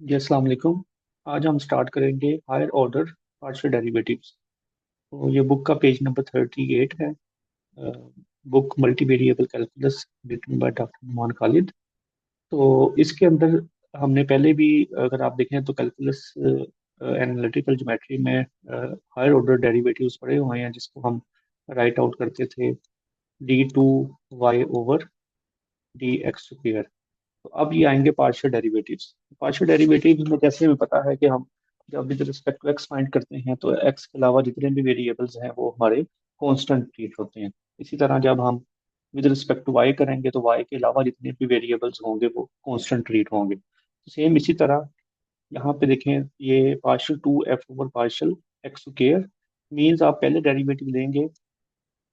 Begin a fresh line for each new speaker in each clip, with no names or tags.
जी अस्सलाम वालेकुम। आज हम स्टार्ट करेंगे हायर ऑर्डर पार्शियल डेरिवेटिव्स। तो ये बुक का पेज नंबर 38 है। Book multi variable calculus written by doctor Numan Khalid. तो इसके अंदर हमने पहले भी, अगर आप देखें तो कैलकुलस एनालिटिकल ज्योमेट्री में हायर ऑर्डर डेरिवेटिव्स पढ़े हुए हैं, जिसको हम राइट आउट करते थे d2y ओवर dx²। तो अब ये आएंगे पार्शियल डेरिवेटिव्स। पार्शियल डेरिवेटिव्स में जैसे हमें पता है कि हम जब with respect to x find करते हैं तो एक्स के अलावा जितने भी वेरिएबल्स हैं वो हमारे कांस्टेंट ट्रीट होते हैं। इसी तरह जब हम विद रिस्पेक्ट टू वाई करेंगे तो वाई के अलावा जितने भी वेरिएबल्स होंगे वो कांस्टेंट ट्रीट होंगे। तो सेम इसी तरह यहाँ पे देखें, ये partial two f over partial x square means आप पहले डेरिवेटिव लेंगे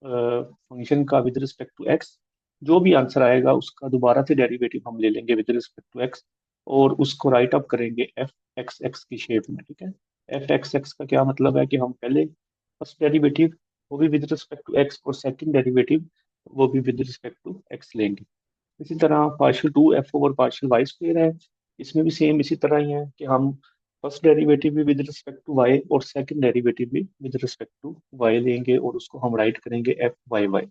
फंक्शन का विद रिस्पेक्ट टू एक्स। जो भी आंसर आएगा उसका दोबारा से डेरिवेटिव हम ले लेंगे विद रिस्पेक्ट टू एक्स, और उसको राइट अप करेंगे एफ एक्स एक्स की शेप में। ठीक है। एफ एक्स एक्स का क्या मतलब है कि हम पहले फर्स्ट डेरिवेटिव वो भी विद रिस्पेक्ट टू एक्स, और सेकंड डेरिवेटिव वो भी विद रिस्पेक्ट टू एक्स लेंगे। इसी तरह partial two f over partial y square है। इसमें भी सेम इसी तरह ही है कि हम फर्स्ट डेरिवेटिव भी विद रिस्पेक्ट टू वाई और सेकंड डेरिवेटिव भी विद रिस्पेक्ट टू वाई लेंगे, और उसको हम राइट करेंगे एफ वाई वाई।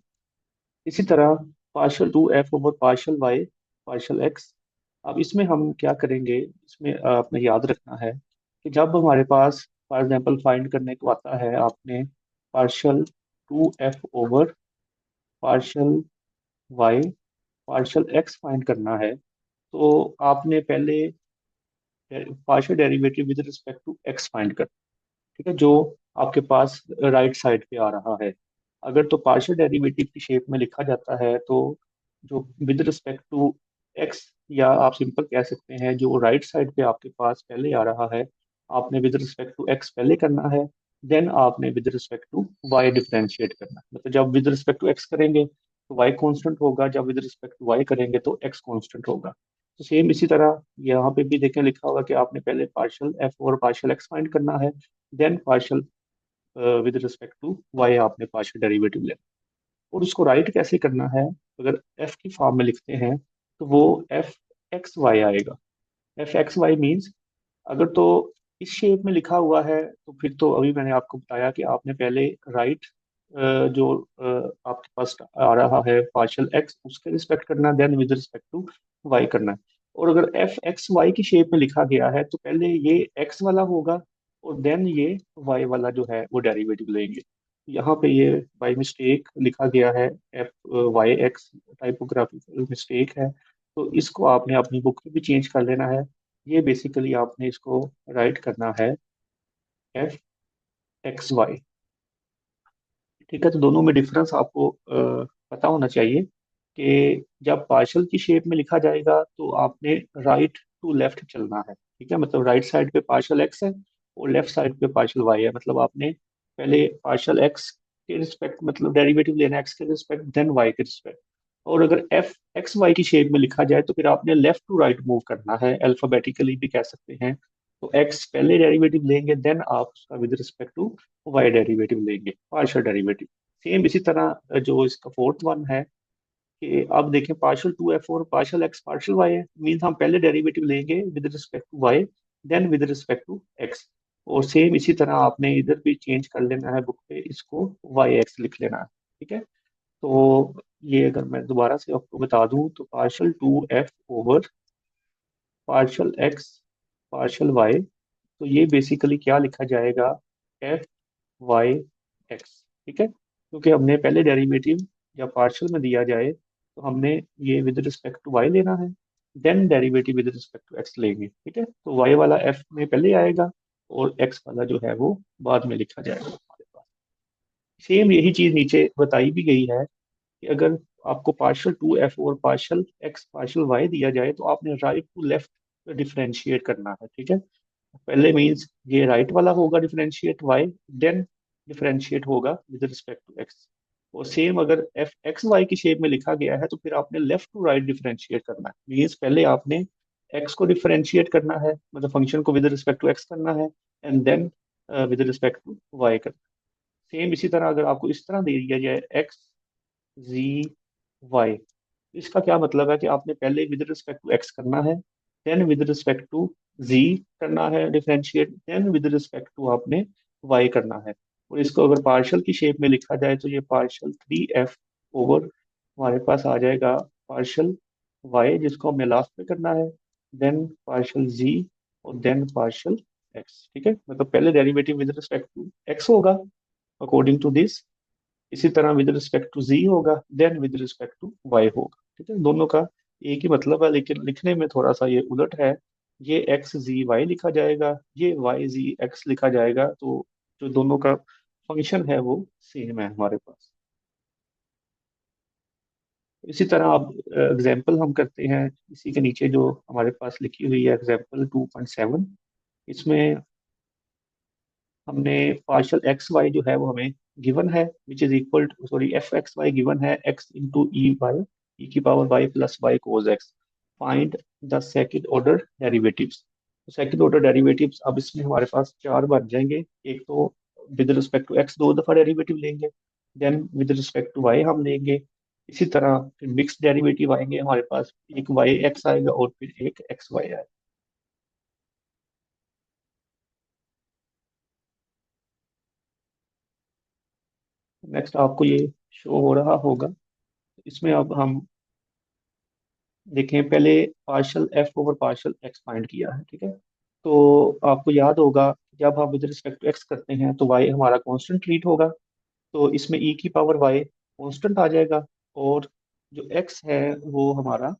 इसी तरह partial two f over partial y partial x. अब इसमें हम क्या करेंगे, इसमें आपने याद रखना है कि जब हमारे पास फॉर एग्जांपल फाइंड करने को आता है, आपने partial two f over partial y partial x find करना है, तो आपने पहले partial derivative with respect to x find कर। ठीक है, जो आपके पास राइट साइड पे आ रहा है। अगर तो पार्शियल डेरिवेटिव की शेप में लिखा जाता है तो जो विद रिस्पेक्ट टू एक्स, या आप सिंपल कह सकते हैं जो राइट साइड पे आपके पास पहले आ रहा है, आपने विद रिस्पेक्ट टू एक्स पहले करना है, देन आपने with respect to y differentiate करना है। मतलब जब विद रिस्पेक्ट टू एक्स करेंगे तो वाई कांस्टेंट होगा, जब विद रिस्पेक्ट टू वाई करेंगे तो एक्स कांस्टेंट होगा। तो सेम इसी तरह यहाँ पे भी देखें, लिखा होगा कि आपने पहले पार्शियल एफ और पार्शियल एक्स फाइंड करना है, then partial with respect to y आपने पार्शियल डेरिवेटिव लेना। और उसको राइट कैसे करना है, अगर एफ की फॉर्म में लिखते हैं तो वो एफ एक्स वाई आएगा। एफ एक्स वाई मीन्स, अगर तो इस शेप में लिखा हुआ है तो फिर तो अभी मैंने आपको बताया कि आपने पहले राइट जो आपके पास आ रहा है पार्शियल एक्स उसके रिस्पेक्ट करना, then with respect to y करना है। और अगर एफ एक्स वाई की शेप में लिखा गया है तो पहले ये एक्स वाला होगा, और देन ये वाई वाला जो है वो डेरिवेटिव लेंगे। यहाँ पे ये बाई मिस्टेक लिखा गया है f y x, typographical mistake है, तो इसको आपने अपनी बुक में भी चेंज कर लेना है। ये बेसिकली आपने इसको राइट करना है एफ एक्स वाई। ठीक है, तो दोनों में डिफरेंस आपको पता होना चाहिए कि जब पार्शल की शेप में लिखा जाएगा तो आपने राइट टू लेफ्ट चलना है। ठीक है, मतलब राइट साइड पे पार्शल एक्स है और लेफ्ट साइड पे पार्शल वाई है। मतलब आपने पहले पार्शल एक्स के रिस्पेक्ट मतलब डेरिवेटिव लेना है एक्स के रिस्पेक्ट, देन वाई के रिस्पेक्ट। और अगर एफ एक्स वाई की शेप में लिखा जाए तो फिर आपने लेफ्ट टू राइट मूव करना है, अल्फाबेटिकली भी कह सकते हैं। तो एक्स पहले डेरिवेटिव लेंगे, देन आप उसका with respect to y derivative लेंगे, पार्शियल डेरिवेटिव। सेम इसी तरह जो इसका फोर्थ वन है कि अब देखें पार्शियल टू एफ और पार्शियल एक्स पार्शियल वाई है, मीन्स हम पहले डेरिवेटिव लेंगे with respect to y, then with respect to x. और सेम इसी तरह आपने इधर भी चेंज कर लेना है बुक पे, इसको वाई एक्स लिख लेना है। ठीक है। तो ये अगर मैं दोबारा से आपको बता दूं तो partial two f over partial x partial y, तो ये बेसिकली क्या लिखा जाएगा, एफ वाई एक्स। ठीक है, क्योंकि हमने पहले डेरिवेटिव या पार्शियल में दिया जाए तो हमने ये विद रिस्पेक्ट टू वाई लेना है, then derivative with respect to x लेंगे। ठीक है, तो वाई वाला एफ में पहले आएगा और एक्स वाला जो है वो बाद में लिखा जाएगा हमारे पास। सेम यही चीज नीचे बताई भी गई है कि अगर आपको पार्शियल टू एफ और पार्शियल एक्स पार्शियल वाई दिया जाए तो आपने राइट टू लेफ्ट डिफरेंशिएट करना है। ठीक है, पहले मीन्स ये राइट वाला होगा डिफरेंशिएट वाई, देन डिफरेंशिएट होगा विद रिस्पेक्ट टू एक्स। और सेम अगर एफ एक्स वाई की शेप में लिखा गया है तो फिर आपने लेफ्ट टू राइट डिफरेंशिएट करना है, मीन्स पहले आपने एक्स को डिफरेंशिएट करना है, मतलब फंक्शन को विद रिस्पेक्ट टू एक्स करना है, and then with respect to y करना है। सेम इसी तरह अगर आपको इस तरह दे दिया जाए एक्स जी वाई, इसका क्या मतलब है कि आपने पहले विद रिस्पेक्ट टू एक्स करना है, then with respect to z करना है differentiate, then with respect to आपने वाई करना है। और इसको अगर पार्शियल की शेप में लिखा जाए तो ये पार्शियल 3f ओवर हमारे पास आ जाएगा पार्शियल वाई, जिसको हमने लास्ट में करना है, देन पार्शियल जी, और देन पार्शियल एक्स। ठीक है, मतलब पहले derivative with respect to x होगा अकॉर्डिंग टू दिस, इसी तरह विद रिस्पेक्ट टू जी होगा, then with respect to y होगा। ठीक है, दोनों का एक ही मतलब है, लेकिन लिखने में थोड़ा सा ये उलट है। ये एक्स जी वाई लिखा जाएगा, ये वाई जी एक्स लिखा जाएगा, तो जो दोनों का फंक्शन है वो सेम है हमारे पास। इसी तरह अब एग्जाम्पल हम करते हैं, इसी के नीचे जो हमारे पास लिखी हुई है एग्जाम्पल 2.7, इसमें हमने पार्शियल एक्स वाई जो है वो हमें गिवन है, which is equal to, sorry, f x y given है x into e y, e की power y plus y cos x. Find the second order derivatives. Second order derivatives अब इसमें हमारे पास चार बन जाएंगे। एक तो विद रिस्पेक्ट टू एक्स दो दफा डेरिवेटिव लेंगे, then with respect to y हम लेंगे, इसी तरह फिर मिक्स डेरिवेटिव आएंगे हमारे पास, एक वाई एक्स आएगा और फिर एक एक्स वाई आएगा। नेक्स्ट आपको ये शो हो रहा होगा, इसमें अब हम देखें, पहले partial f over partial x find किया है। ठीक है, तो आपको याद होगा जब हम विद रिस्पेक्ट टू एक्स करते हैं तो वाई हमारा कांस्टेंट ट्रीट होगा, तो इसमें ई की पावर वाई कांस्टेंट आ जाएगा, और जो एक्स है वो हमारा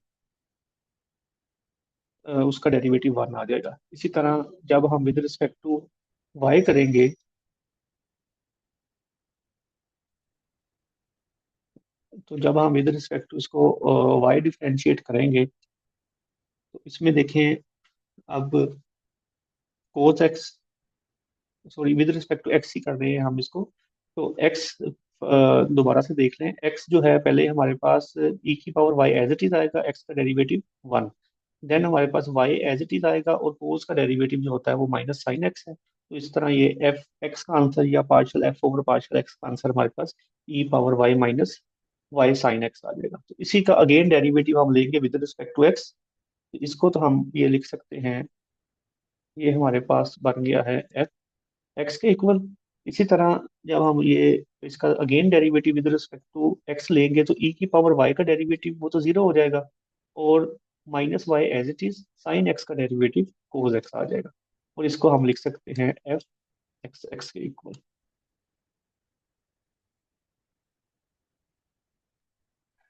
उसका डेरिवेटिव वन आ जाएगा। इसी तरह जब हम विद रिस्पेक्ट टू वाई करेंगे, तो जब हम विद रिस्पेक्ट टू इसको वाई डिफरेंशिएट करेंगे, तो इसमें देखें अब cos x, sorry with respect to x ही कर रहे हैं हम इसको, तो एक्स दोबारा से देख लें, एक्स जो है पहले हमारे पास ई की power y as it is आएगा, एक्स का डेरिवेटिव वन, देन हमारे पास वाई एज इट इज आएगा, और कोस का डेरिवेटिव जो होता है वो माइनस साइन एक्स है। तो इस तरह ये एफ एक्स का आंसर या partial f over partial x का आंसर हमारे पास e power y minus y sine x आ जाएगा। तो इसी का अगेन डेरिवेटिव हम लेंगे विद रिस्पेक्ट टू एक्स, तो इसको तो हम ये लिख सकते हैं, ये हमारे पास बन गया है एक्स के इक्वल। इसी तरह जब हम ये इसका again derivative with respect to x लेंगे, तो ई की पावर वाई का डेरिवेटिव वो तो जीरो हो जाएगा, और minus y as it is sine x का डेरिवेटिव कोस एक्स आ जाएगा, और इसको हम लिख सकते हैं एफ एक्स एक्स के इक्वल।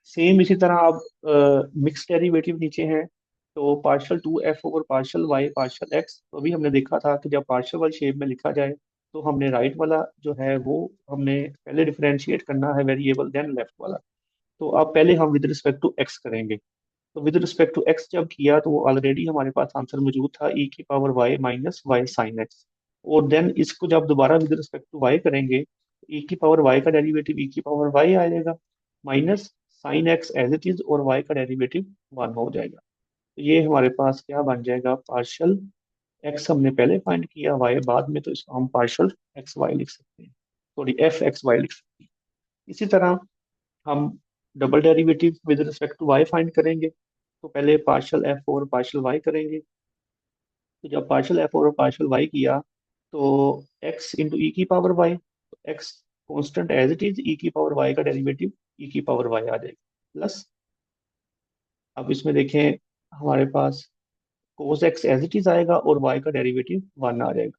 सेम इसी तरह अब मिक्स डेरिवेटिव नीचे हैं, तो partial two f over partial y partial x, तो अभी हमने देखा था कि जब पार्शियल वाली शेप में लिखा जाए तो हमने राइट वाला जो है वो हमने पहले डिफरेंशिएट करना है वेरिएबल, देन लेफ्ट वाला। तो अब पहले हम विद रिस्पेक्ट टू एक्स करेंगे, तो विद रिस्पेक्ट टू एक्स जब किया तो वो ऑलरेडी हमारे पास आंसर मौजूद था, ई की power y minus y sine x, और देन इसको जब दोबारा विद रिस्पेक्ट टू वाई करेंगे, ई की पावर वाई का डेरिवेटिव ई की पावर वाई आएगा, minus sine x as it is, और वाई का डेरिवेटिव वन हो जाएगा। तो ये हमारे पास क्या बन जाएगा, पार्शियल एक्स हमने पहले फाइंड किया, वाई बाद में, तो इसको हम पार्शियल एक्स वाई लिख सकते हैं, सॉरी एफ एक्स वाई लिख सकते हैं। इसी तरह हम double derivative with respect to y find करेंगे, तो पहले पार्शियल एफ और पार्शियल वाई करेंगे, तो जब पार्शियल एफ और पार्शियल वाई किया, तो एक्स इंटू ई की पावर वाई, तो x constant as it is, e की पावर वाई का डेरिवेटिव ई की पावर वाई आ जाएगा, प्लस अब इसमें देखें हमारे पास cos x as it is आएगा, और वाई का डेरिवेटिव वन आ जाएगा,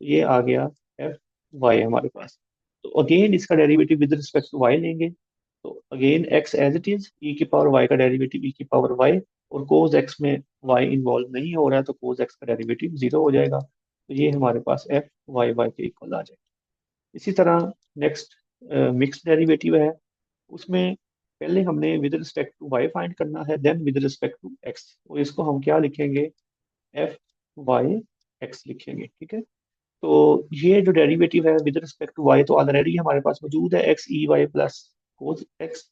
तो ये आ गया एफ वाई हमारे पास। तो अगेन इसका derivative with respect to y लेंगे, तो again x as it is, e की पावर वाई का डेरिवेटिव ई की पावर वाई, और कोस एक्स में वाई इन्वॉल्व नहीं हो रहा है, तो कोस एक्स का डेरिवेटिव जीरो हो जाएगा, तो ये हमारे पास एफ वाई वाई के इक्वल आ जाएगा। इसी तरह नेक्स्ट मिक्स डेरिवेटिव है, उसमें पहले हमने with respect to y find करना है, then with respect to x, और इसको हम क्या लिखेंगे, एफ वाई एक्स लिखेंगे। ठीक है, तो ये जो डेरिवेटिव है विद रिस्पेक्ट टू वाई तो ऑलरेडी हमारे पास मौजूद है, x e y plus cos x,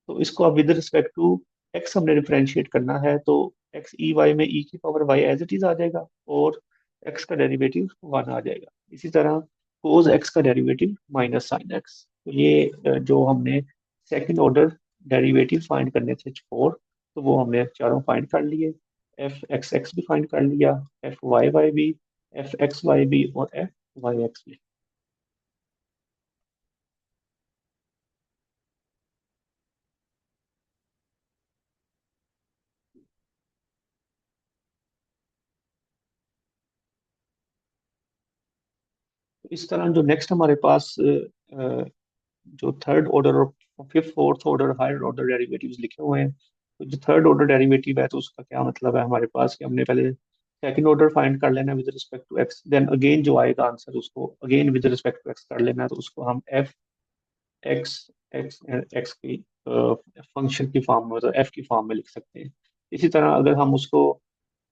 तो इसको अब विद रिस्पेक्ट टू एक्स हमने डिफरेंशिएट करना है, तो एक्स ई वाई में ई की power y as it is आ जाएगा, और एक्स का डेरिवेटिव वन आ जाएगा। इसी तरह कोस एक्स का डेरिवेटिव माइनस साइन एक्स। तो ये जो हमने सेकंड ऑर्डर डेरिवेटिव फाइंड करने थे फोर, तो वो हमने चारों फाइंड कर लिए। एफ एक्स एक्स भी फाइंड कर लिया, एफ वाई वाई भी, एफ एक्स वाई भी और एफ वाई एक्स भी। तो इस तरह जो नेक्स्ट हमारे पास जो थर्ड ऑर्डर और fifth fourth order higher order derivatives लिखे हुए हैं, तो जो थर्ड ऑर्डर डेरिवेटिव है तो उसका क्या मतलब है हमारे पास कि हमने पहले सेकंड ऑर्डर फाइंड कर लेना with respect to x, then again जो आएगा आंसर उसको again with respect to x कर लेना है, तो उसको हम एफ एक्स एक्स एक्स की फंक्शन की फॉर्म में, तो एफ की फॉर्म में लिख सकते हैं। इसी तरह अगर हम उसको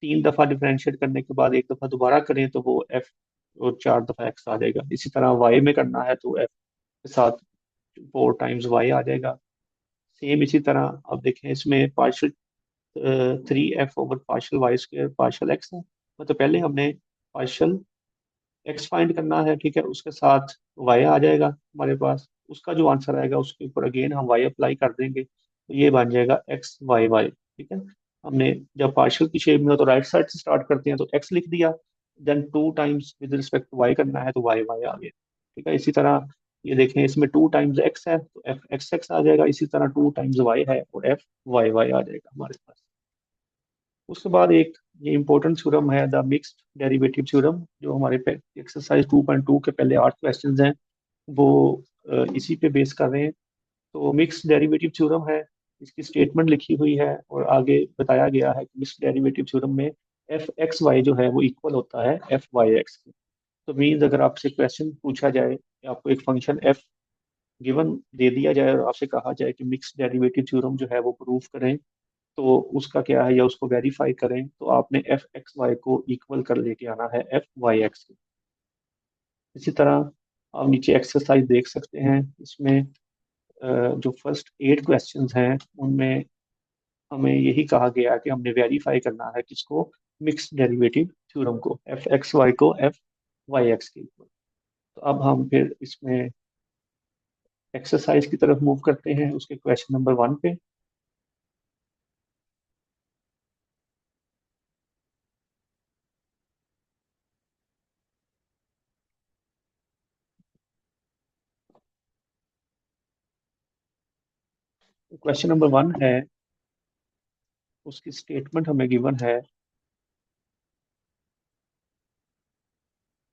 3 दफा डिफरेंशिएट करने के बाद एक दफा दोबारा करें तो वो एफ और 4 दफा एक्स आ जाएगा। इसी तरह वाई में करना है तो एफ के साथ 4 टाइम्स वाई आ जाएगा। सेम इसी तरह अब देखें इसमें partial 3f partial y square partial x है, मतलब पहले हमने पार्शियल एक्स फाइंड करना है, ठीक है, उसके साथ वाई आ जाएगा हमारे पास, उसका जो आंसर आएगा उसके ऊपर अगेन हम वाई अप्लाई कर देंगे तो ये बन जाएगा एक्स वाई वाई, ठीक है। हमने जब पार्शियल की शेप में हो तो राइट साइड से स्टार्ट करते हैं तो एक्स लिख दिया, then 2 times with respect to y करना है तो वाई वाई आ गया, ठीक है। इसी तरह ये देखें इसमें 2 टाइम्स एक्स है तो एफ एक्स एक्स आ जाएगा, इसी तरह 2 टाइम्स वाई है और एफ वाई वाई आ जाएगा हमारे पास। उसके बाद एक ये इंपॉर्टेंट थ्योरम है द मिक्स्ड डेरिवेटिव थ्योरम, जो हमारे पे एक्सरसाइज 2.2 के पहले 8 क्वेश्चंस हैं वो इसी पे बेस कर रहे हैं। तो मिक्स्ड डेरिवेटिव थ्योरम है, इसकी स्टेटमेंट लिखी हुई है और आगे बताया गया है कि मिक्स्ड डेरिवेटिव थ्योरम में एफ एक्स वाई जो है वो इक्वल होता है एफ वाई एक्स के। तो मीन्स अगर आपसे क्वेश्चन पूछा जाए कि आपको एक फंक्शन एफ गिवन दे दिया जाए और आपसे कहा जाए कि मिक्स्ड डेरिवेटिव थ्योरम जो है वो प्रूव करें तो उसका क्या है या उसको वेरीफाई करें, तो आपने एफ एक्स वाई को इक्वल कर लेके आना है एफ वाई एक्स के। इसी तरह आप नीचे एक्सरसाइज देख सकते हैं, इसमें जो फर्स्ट 8 क्वेश्चंस हैं उनमें हमें यही कहा गया कि हमने वेरीफाई करना है किसको, मिक्स डेरिवेटिव थ्योरम को, एफ एक्स वाई को एफ वाई एक्स के इक्वल। तो अब हम फिर इसमें एक्सरसाइज की तरफ मूव करते हैं उसके क्वेश्चन नंबर 1 पे। क्वेश्चन नंबर 1 है, उसकी स्टेटमेंट हमें गिवन है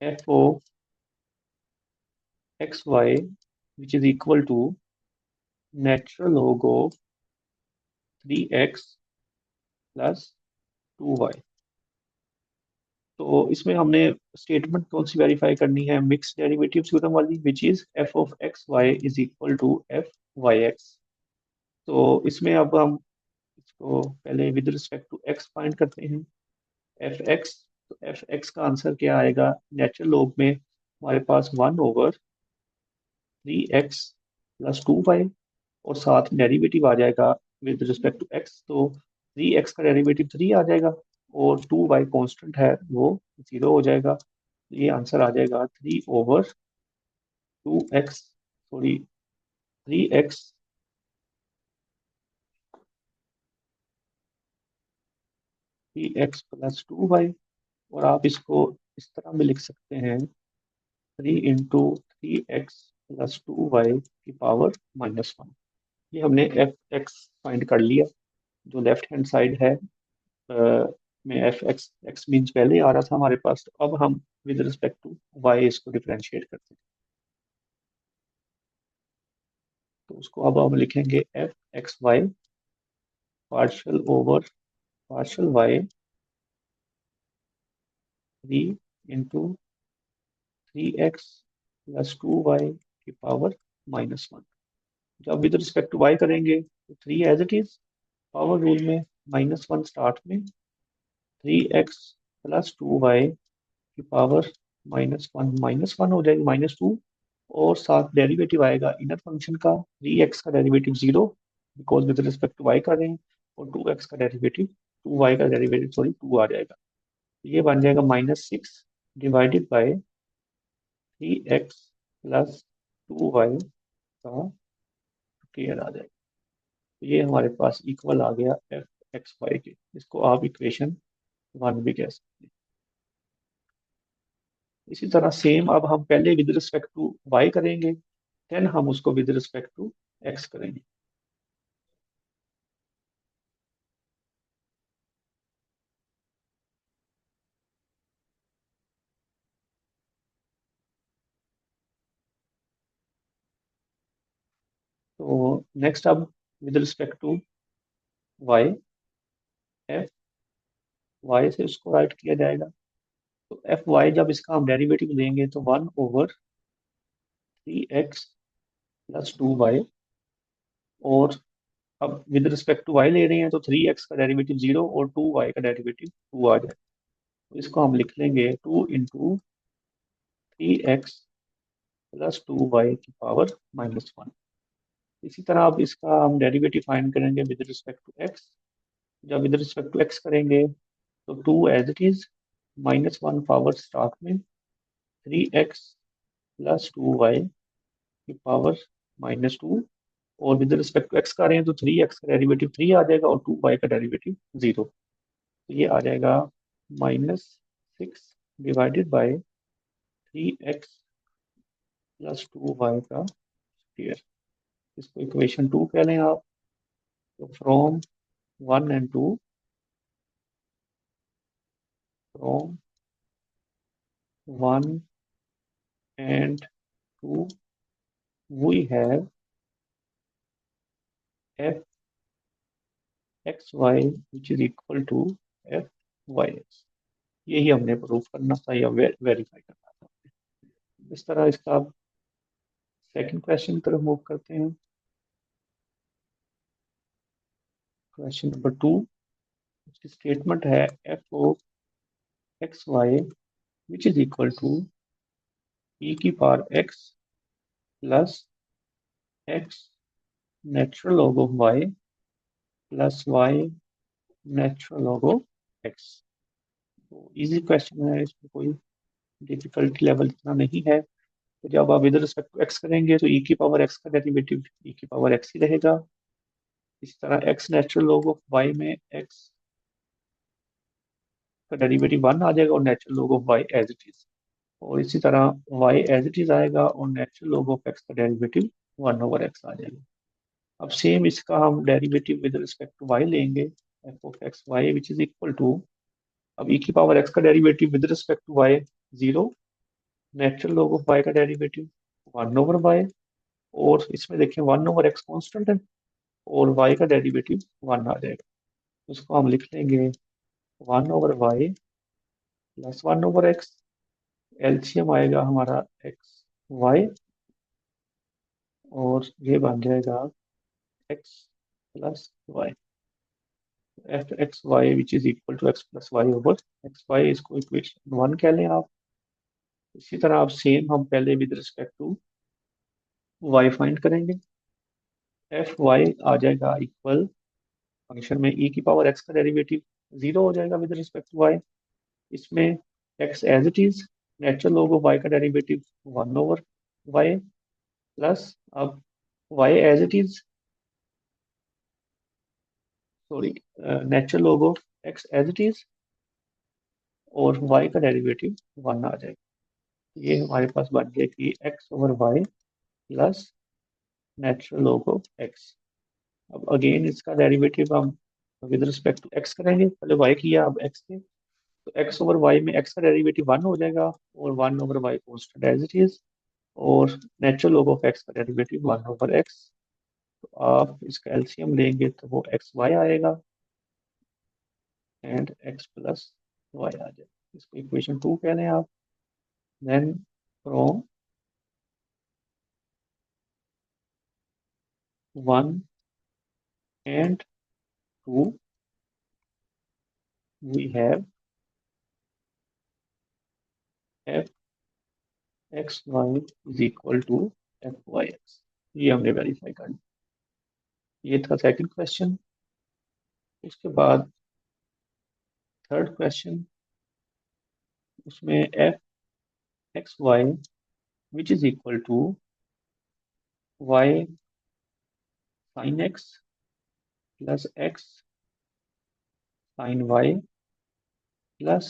f o x y which is equal to natural log of 3x plus 2y। तो इसमें हमने स्टेटमेंट कौन सी वेरीफाई करनी है, मिक्स डेरिवेटिव थ्योरम वाली which is f of x y is equal to f y x. तो इसमें अब हम इसको पहले with respect to x find करते हैं, एफ एक्स। तो एफ एक्स का आंसर क्या आएगा, नेचुरल लॉग में हमारे पास 1/3x प्लस 2y और साथ डेरिवेटिव आ जाएगा विद रिस्पेक्ट टू एक्स, तो 3x का डेरिवेटिव 3 आ जाएगा और 2y कांस्टेंट है वो 0 हो जाएगा। ये आंसर आ जाएगा 3/2x, sorry 3x 3x plus 2y। और आप इसको इस तरह में लिख सकते हैं 3 इंटू 3x प्लस 2y की पावर -1। ये हमने एफ एक्स फाइंड कर लिया, जो लेफ्ट हैंड साइड है में एफ एक्स एक्स मीन्स पहले आ रहा था हमारे पास, तो अब हम विद रिस्पेक्ट टू वाई इसको डिफरेंशिएट करते हैं। तो उसको अब हम लिखेंगे f x y partial over partial y 3 into 3x plus 2y की पावर -1। जब विद रिस्पेक्ट टू वाई करेंगे तो 3 as it is, power rule में -1 स्टार्ट में, 3x प्लस 2y की पावर -1 हो जाएगी -2, और साथ डेरिवेटिव आएगा इनर फंक्शन का, 3x का derivative 0 because with respect to y कर रहे हैं, और 2x का डेरिवेटिव 2y का डेरिवेटिव सॉरी 2 आ जाएगा। तो ये बन जाएगा -6 divided by 3x plus 2y का स्क्वायर आ जाएगा। तो ये हमारे पास इक्वल आ गया एफ एक्स वाई के। इसको आप इक्वेशन 1 भी कह सकते हैं। इसी तरह सेम अब हम पहले विद रिस्पेक्ट टू वाई करेंगे, देन हम उसको विद रिस्पेक्ट टू एक्स करेंगे। तो नेक्स्ट अब with respect to y, f y से उसको राइट किया जाएगा। तो एफ वाई जब इसका हम डेरिवेटिव लेंगे तो 1/3x प्लस 2y, और अब विद रिस्पेक्ट टू वाई ले रहे हैं तो 3x का डेरिवेटिव 0 और 2y का डेरिवेटिव 2 आ जाएगा। तो इसको हम लिख लेंगे 2 × 3x प्लस 2y की पावर -1। इसी तरह अब इसका हम डेरिवेटिव फाइंड करेंगे विद रिस्पेक्ट टू एक्स। जब विद रिस्पेक्ट टू एक्स करेंगे तो 2 as it is, -1 power start में 3x प्लस 2y की पावर -2, और विद रिस्पेक्ट टू एक्स का रहे हैं तो 3x का डेरिवेटिव 3 आ जाएगा और 2y का डेरिवेटिव 0। तो ये आ जाएगा -6 divided by 3x plus 2y का स्क्वायर। इसको इक्वेशन 2 कह लें आप। तो from 1 and 2, from 1 and 2, we have f x y which is equal to f y x। यही हमने प्रूफ करना था या वेरीफाई करना था। इस तरह इसका अब सेकंड क्वेश्चन की तरफ मूव करते हैं। क्वेश्चन नंबर 2, उसकी स्टेटमेंट है f o x y which is equal to e की power x plus x natural log of y plus y natural log of x. तो इजी क्वेश्चन है, इसमें कोई डिफिकल्टी लेवल इतना नहीं है। तो जब आप विद रिस्पेक्ट टू एक्स करेंगे तो ई की पावर एक्स का डेरिवेटिव ई की पावर एक्स ही रहेगा। इस तरह x natural log of y में एक्स का डेरिवेटिव 1 आ जाएगा और natural log of y as it is. और इसी तरह वाई एज इट इज आएगा और नेचुरल लॉग ऑफ एक्स का डेरिवेटिव 1/x आ जाएगा। अब सेम इसका हम derivative with respect to y लेंगे, f of x y which is equal to, अब ई की पावर एक्स का derivative with respect to y 0, natural log of y का डेरिवेटिव 1/y, और इसमें देखिए 1/x कॉन्स्टेंट है और y का डेरिवेटिव 1 आ जाएगा। उसको हम लिख लेंगे 1/y प्लस 1/x। एलसीएम आएगा हमारा एक्स वाई, और ये बन जाएगा x plus y, f x y which is equal to x plus y over x y. इसको इक्वेशन 1 कह लें आप। इसी तरह आप सेम हम पहले with respect to y find करेंगे। एफ वाई आ जाएगा इक्वल, फंक्शन में ई की पावर एक्स का डेरिवेटिव 0 हो जाएगा विद रिस्पेक्ट टू वाई। इसमें x as it is, natural log of y का डेरिवेटिव 1/y प्लस, अब y as it is, sorry, natural log of x as it is, और y का derivative 1 आ जाएगा। ये हमारे पास बन गया कि x/y plus natural log of x. अब अगेन इसका डेरिवेटिव हम विद रिस्पेक्ट टू एक्स करेंगे, पहले वाई किया अब एक्स के। तो x/y में x का डेरिवेटिव 1 हो जाएगा और 1/y constant as it is, और नेचुरल लॉग ऑफ एक्स का डेरिवेटिव 1/x। तो आप इसका एलसीएम लेंगे तो वो एक्स वाई आएगा एंड एक्स प्लस वाई आ जाएगा। इसको इक्वेशन 2 कह लें आप। Then from 1 and 2, we have f x y is equal to f y x. ये हमने वेरीफाई कर लिया। ये था सेकंड क्वेश्चन। उसके बाद थर्ड क्वेश्चन, उसमें f x y which is equal to y sine x plus x sine y plus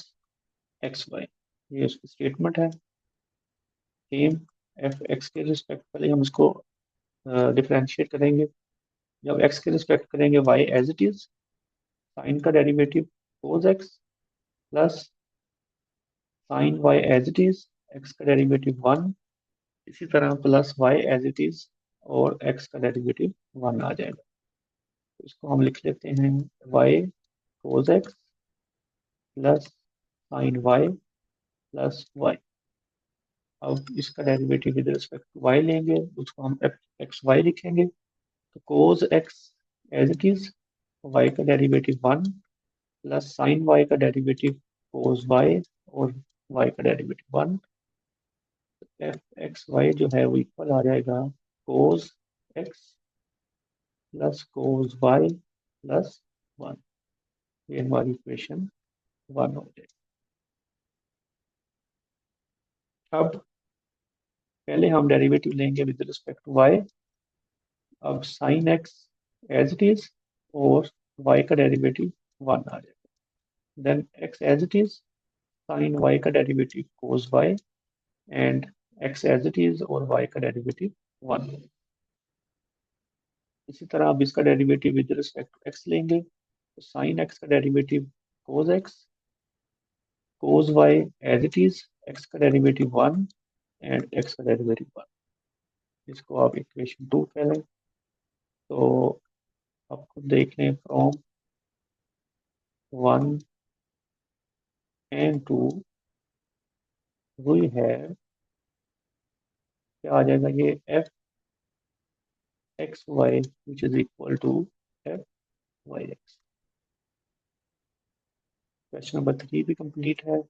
x y, ये उसकी स्टेटमेंट है। सेम एफ एक्स के रिस्पेक्ट पहले हम इसको डिफरेंशिएट करेंगे। जब एक्स के रिस्पेक्ट करेंगे y as it is, sine का derivative cos x plus sine y as it is, x का डेरिवेटिव वन, इसी तरह plus y as it is और एक्स का डेरिवेटिव वन आ जाएगा। तो इसको हम लिख लेते हैं y cos x plus sine y plus y. अब इसका derivative with respect to y लेंगे, उसको हम एक्स वाई लिखेंगे। तो cos x as it is, Y का derivative one plus sine y का डेरिवेटिव कोस वाई और वाई का derivative one. F x y जो है वो इक्वल आ जाएगा cos x plus cos y plus one. ये हमारी इक्वेशन वन हो जाएगी। अब पहले हम डेरिवेटिव लेंगे विद रिस्पेक्ट टू वाई। अब sine x as it is और वाई का डेरिवेटिव वन आ जाएगा। Then x as it is, sine y का derivative cos y and x as it is और वाई का डेरिवेटिव वन। इसी तरह अब इसका derivative with respect to x लेंगे, तो साइन एक्स का derivative cos x, cos y as it is, x का डेरिवेटिव वन एंड एक्स का डेरिवेटिव वन। इसको आप इक्वेशन टू कह लें। तो आप खुद देख लें from one and two we है क्या आ जाएगा, ये f x y which is equal to f y x. Question number three भी कंप्लीट है।